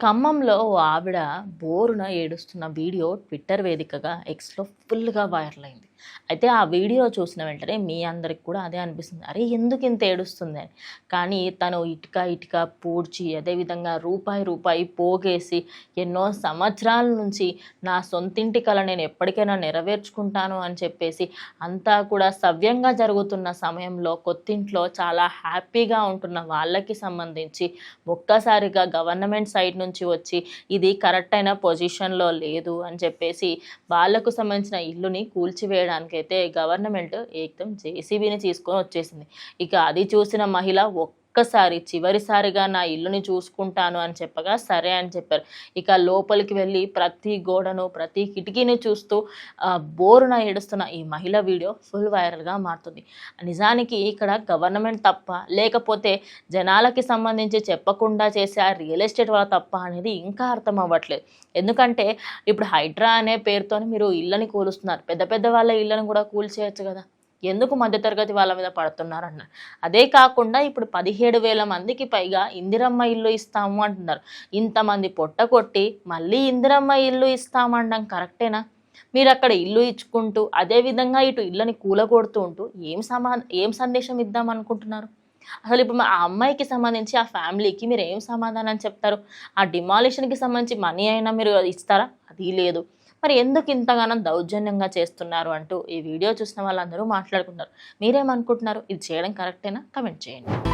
ఖమ్మంలో ఓ ఆవిడ బోరున ఏడుస్తున్న వీడియో ట్విట్టర్ వేదికగా ఎక్స్‌లో ఫుల్‌గా వైరల్ అయింది. అయితే ఆ వీడియో చూసిన వెంటనే మీ అందరికి కూడా అదే అనిపిస్తుంది. అరే! ఎందుకింత ఏడుస్తుంది అని. కానీ తను ఇటుక పూడ్చి అదేవిధంగా రూపాయి పోగేసి ఎన్నో సంవత్సరాల నుంచి నా సొంతింటి కల నేను ఎప్పటికైనా నెరవేర్చుకుంటాను అని చెప్పేసి అంతా కూడా సవ్యంగా జరుగుతున్న సమయంలో కొత్తింట్లో చాలా హ్యాపీగా ఉంటున్న వాళ్ళకి సంబంధించి ఒక్కసారిగా గవర్నమెంట్ సైడ్ నుంచి వచ్చి ఇది కరెక్ట్ అయిన పొజిషన్‌లో లేదు అని చెప్పేసి వాళ్ళకు సంబంధించిన ఇల్లుని కూల్చివేయడానికైతే గవర్నమెంట్ ఏకదం జేసీబీని తీసుకొని వచ్చేసింది. ఇక అది చూసిన మహిళ ఒక్కసారి చివరిసారిగా నా ఇల్లుని చూసుకుంటాను అని చెప్పగా సరే అని చెప్పారు. ఇక లోపలికి వెళ్ళి ప్రతి గోడను, ప్రతి కిటికీని చూస్తూ బోరున ఏడుస్తున్న ఈ మహిళ వీడియో ఫుల్ వైరల్‌గా మారుతుంది. నిజానికి ఇక్కడ గవర్నమెంట్ తప్ప, లేకపోతే జనాలకి సంబంధించి చెప్పకుండా చేసే ఆ రియల్ ఎస్టేట్ వాళ్ళ తప్ప అనేది ఇంకా అర్థం అవ్వట్లేదు. ఎందుకంటే ఇప్పుడు హైడ్రా అనే పేరుతోని మీరు ఇళ్ళని కూలుస్తున్నారు. పెద్ద పెద్ద వాళ్ళ ఇళ్ళని కూడా కూల్చేయొచ్చు కదా! ఎందుకు మధ్యతరగతి వాళ్ళ మీద పడుతున్నారన్నారు. అదే కాకుండా ఇప్పుడు 17,000 మందికి పైగా ఇందిరమ్మ ఇల్లు ఇస్తాము అంటున్నారు. ఇంతమంది పొట్ట కొట్టి మళ్ళీ ఇందిరమ్మ ఇల్లు ఇస్తామనడం కరెక్టేనా? మీరక్కడ ఇల్లు ఇచ్చుకుంటూ అదే విధంగా ఇటు ఇళ్ళని కూలగొడుతూ ఉంటూ ఏం సందేశం ఇద్దాం అనుకుంటున్నారు? అసలు ఇప్పుడు ఆ అమ్మాయికి సంబంధించి ఆ ఫ్యామిలీకి మీరు ఏం సమాధానం చెప్తారు? ఆ డిమాలిషన్‌కి సంబంధించి మనీ అయినా మీరు ఇస్తారా? అది లేదు. మరి ఎందుకు ఇంతగానం దౌర్జన్యంగా చేస్తున్నారు అంటూ ఈ వీడియో చూసిన వాళ్ళందరూ మాట్లాడుకుంటున్నారు. మీరేమనుకుంటున్నారు? ఇది చేయడం కరెక్టేనా? కామెంట్ చేయండి.